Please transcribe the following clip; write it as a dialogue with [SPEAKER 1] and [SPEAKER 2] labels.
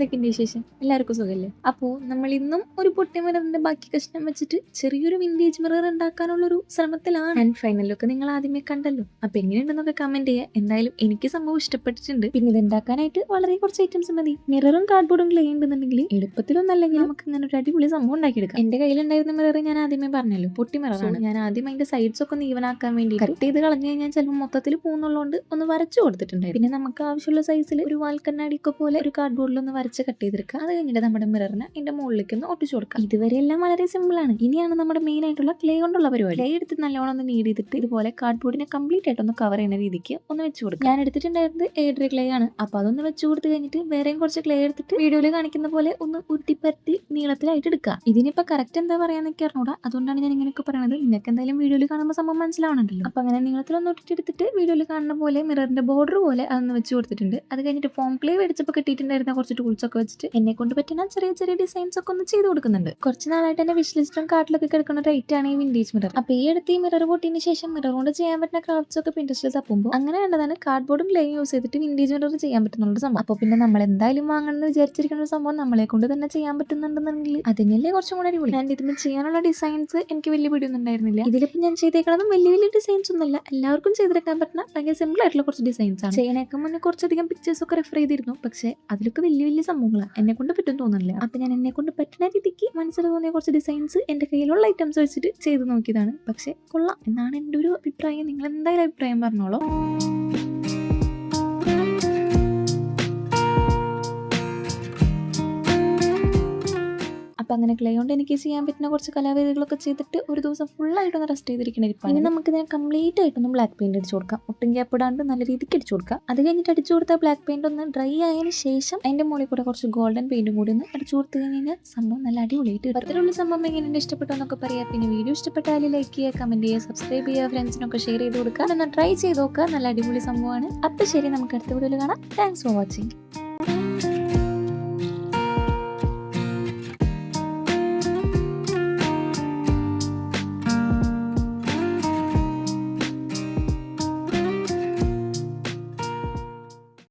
[SPEAKER 1] എന്തൊക്കെയുണ്ട് വിശേഷം? എല്ലാവർക്കും സുഖല്ലേ? അപ്പോൾ നമ്മൾ ഇന്നും ഒരു പൊട്ടി മിററിന്റെ ബാക്കി കഷ്ണം വെച്ചിട്ട് ചെറിയൊരു വിൻറ്റേജ് മിറർ ഉണ്ടാക്കാനുള്ളൊരു ശ്രമത്തിലാണ്. ആൻഡ് ഫൈനൽ ലുക്ക് നിങ്ങൾ ആദ്യമേ കണ്ടല്ലോ. അപ്പോൾ എങ്ങനെയുണ്ടെന്നൊക്കെ കമന്റ് ചെയ്യുക. എന്തായാലും എനിക്ക് സംഭവം ഇഷ്ടപ്പെട്ടിട്ടുണ്ട്. പിന്നെ ഇത് ഉണ്ടാക്കാനായിട്ട് വളരെ കുറച്ച് ഐറ്റംസ് മതി. മിററും കാർഡ്ബോർഡും ക്ലേ ഉണ്ടെന്നുണ്ടെങ്കിൽ എളുപ്പത്തിലൊന്നല്ലെങ്കിൽ നമുക്ക് ഇങ്ങനെ ഒരു അടിപൊളി സംഭവം ഉണ്ടാക്കിയെടുക്കാം. എന്റെ കയ്യിലുണ്ടായിരുന്ന മിറർ ഞാൻ ആദ്യമേ പറഞ്ഞല്ലോ, പൊട്ടി മിററാണ്. ഞാൻ ആദ്യം അതിന്റെ സൈഡ്സ് ഒക്കെ ഒന്ന് ഈവൻ ആക്കാൻ വേണ്ടി കട്ട് ചെയ്ത് കളഞ്ഞു കഴിഞ്ഞാൽ ചിലപ്പോൾ മൊത്തത്തിൽ പോകുന്നുള്ളതുകൊണ്ട് ഒന്ന് വരച്ചു കൊടുത്തിട്ടുണ്ടായിരുന്നു. പിന്നെ നമുക്ക് ആവശ്യമുള്ള സൈസിൽ ഒരു വാൽ കണ്ണാടിയൊക്കെ പോലെ ഒരു കാർഡ്ബോർഡിൽ ഒന്ന് വരച്ച് കട്ട് ചെയ്തെടുക്കുക. അത് കഴിഞ്ഞിട്ട് നമ്മുടെ മിററിന് ഇതിന്റെ മുകളിലേക്ക് ഒന്ന് ഒട്ടിച്ചു കൊടുക്കാം. ഇതുവരെ എല്ലാം വളരെ സിമ്പിൾ ആണ്. ഇനിയാണ് നമ്മുടെ മെയിൻ ആയിട്ടുള്ള ക്ലേ കൊണ്ടുള്ള പരിപാടി. ക്ലേ എടുത്ത് നല്ലോണം ഒന്ന് നീഡ് ചെയ്തിട്ട് ഇതുപോലെ കാർഡ്ബോർഡിനെ കംപ്ലീറ്റ് ആയിട്ട് ഒന്ന് കവർ ചെയ്യുന്ന രീതിക്ക് ഒന്ന് വെച്ച് കൊടുക്കുക. ഞാൻ എടുത്തിട്ടുണ്ടായിരുന്നത് ഏഡ്രി ക്ലേ ആണ്. അപ്പൊ അതൊന്ന് വെച്ച് കൊടുത്ത് കഴിഞ്ഞിട്ട് വേറെയും കുറച്ച് ക്ലേ എടുത്തിട്ട് വീഡിയോയിൽ കാണിക്കുന്ന പോലെ ഒന്ന് ഉരുട്ടിപ്പരത്തി നീളത്തിലായിട്ട് എടുക്കുക. ഇതിനിപ്പോ കറക്റ്റ് എന്താ പറയാന്നൊക്കെ അറിഞ്ഞൂടാ, അതുകൊണ്ടാണ് ഞാൻ ഇങ്ങനെയൊക്കെ പറയുന്നത്. നിങ്ങൾക്ക് എന്തായാലും വീഡിയോയിൽ കാണുമ്പോൾ സംഭവം മനസ്സിലാവണല്ലോ. അപ്പൊ അങ്ങനെ നീളത്തിലൊന്ന് ഒട്ടിട്ടെടുത്തിട്ട് വീഡിയോയിൽ കാണുന്ന പോലെ മിററിന്റെ ബോർഡർ പോലെ അതൊന്ന് വെച്ച് കൊടുത്തിട്ടുണ്ട്. അത് കഴിഞ്ഞിട്ട് ഫോം ക്ലേ മേടിച്ചപ്പോൾ കിട്ടിയിട്ടുണ്ടായിരുന്ന കുറച്ച് ടൂൾസ് ഒക്കെ വെച്ചിട്ട് എന്നെ കൊണ്ട് പറ്റുന്ന ചെറിയ ചെറിയ ഡിസൈൻസ് ഒക്കെ ഒന്ന് ചെയ്ത് കൊടുക്കുന്നുണ്ട്. കുറച്ച് നാളായിട്ട് എന്റെ വിഷ് ലിസ്റ്റും കാർട്ടിലൊക്കെ കിടക്കുന്ന റേറ്റ് ആണ് ഈ വിൻറ്റേജ് മിറർ. അപ്പൊ ഈ അടുത്ത് ഈ മിറർ പൊട്ടിയതിന് ശേഷം മിറർ കൊണ്ട് ചെയ്യാൻ പറ്റുന്ന ക്രാഫ്റ്റ്സ് ഒക്കെ പിൻട്രസ്റ്റിൽ തപ്പുമ്പോൾ അങ്ങനെ വേണ്ടതാണ് കാർഡ്ബോർഡും ക്ലേയും യൂസ് ചെയ്തിട്ട് വിൻറ്റേജ് മിറർ ചെയ്യാൻ പറ്റുന്ന സംഭവം. അപ്പൊ പിന്നെ നമ്മൾ എന്തായാലും വാങ്ങണമെന്ന് വിചാരിച്ചിരിക്കുന്ന ഒരു സംഭവം നമ്മളെ കൊണ്ട് തന്നെ ചെയ്യാൻ പറ്റുന്നുണ്ടെന്നുണ്ടെങ്കിൽ അതിനല്ലേ കുറച്ചും കൂടെ അടിപൊളി. ഞാൻ ഇതിന് ചെയ്യാനുള്ള ഡിസൈൻസ് എനിക്ക് വലിയ പിടിയൊന്നും ഉണ്ടായിരുന്നില്ല. ഇതിലിപ്പോൾ ഞാൻ ചെയ്തേക്കുന്നതും വലിയ വലിയ ഡിസൈൻസ് ഒന്നുമല്ല, എല്ലാവർക്കും ചെയ്തെടുക്കാൻ പറ്റുന്ന ഭയങ്കര സിമ്പിൾ ആയിട്ടുള്ള കുറച്ച് ഡിസൈൻസ് ആണ്. ചെയ്യാനൊക്കെ മുന്നേ കുറച്ചധികം പിക്ചേഴ്സ് ഒക്കെ റെഫർ ചെയ്തിരുന്നു, പക്ഷെ അതിലൊക്കെ വലിയ വലിയ സംഭവങ്ങളാണ്, എന്നെ കൊണ്ട് പറ്റും തോന്നുന്നില്ല. അപ്പൊ ഞാൻ എന്നെ കൊണ്ട് പറ്റുന്ന രീതിക്ക് മനസ്സിൽ തോന്നിയ കുറച്ച് ഡിസൈൻസ് എന്റെ കയ്യിലുള്ള ഐറ്റംസ് വെച്ചിട്ട് ചെയ്ത് നോക്കിയതാണ്. പക്ഷെ കൊള്ളാം എന്നാണ് എൻ്റെ ഒരു അഭിപ്രായം. നിങ്ങൾ എന്തായാലും അഭിപ്രായം പറഞ്ഞോളൂ. അപ്പം അങ്ങനെ ക്ലേ കൊണ്ട് എനിക്ക് ചെയ്യാൻ പറ്റുന്ന കുറച്ച് കലാവേദികളൊക്കെ ചെയ്തിട്ട് ഒരു ദിവസം ഫുള്ളായിട്ടൊന്ന് റെസ്റ്റ് ചെയ്തിരിക്കണം. ഇനി നമുക്ക് ഇതിനെ കംപ്ലീറ്റ് ആയിട്ടൊന്ന് ബ്ലാക്ക് പെയിന്റ് അടിച്ചു കൊടുക്കാം. ഒട്ടും ഗ്യാപ്പിടാണ്ട് നല്ല രീതിക്ക് അടിച്ചു കൊടുക്കാം. അത് കഴിഞ്ഞിട്ട് അടിച്ചു കൊടുത്ത ബ്ലാക്ക് പെയിന്റ് ഒന്ന് ഡ്രൈ ആയതിനു ശേഷം അതിന്റെ മുകളിൽ കൂടെ കുറച്ച് ഗോൾഡൻ പെയിന്റും കൂടി ഒന്ന് അടിച്ചു കൊടുത്തു കഴിഞ്ഞാൽ സംഭവം നല്ല അടിപൊളിയായിട്ട് വരും. അത്തരമുള്ള സംഭവം എങ്ങനെയുണ്ട്, ഇഷ്ടപ്പെട്ടോ എന്നൊക്കെ പറയാം. പിന്നെ വീഡിയോ ഇഷ്ടപ്പെട്ടാൽ ലൈക്ക് ചെയ്യുക, കമന്റ് ചെയ്യുക, സബ്സ്ക്രൈബ് ചെയ്യുക, ഫ്രണ്ട്സിനൊക്കെ ഷെയർ ചെയ്ത് കൊടുക്കുക. ഒന്ന് ട്രൈ ചെയ്ത് നോക്കുക, നല്ല അടിപൊളി സംഭവമാണ്. അപ്പം ശരി, നമുക്ക് അടുത്ത വീഡിയോയിൽ കാണാം. Thanks for watching.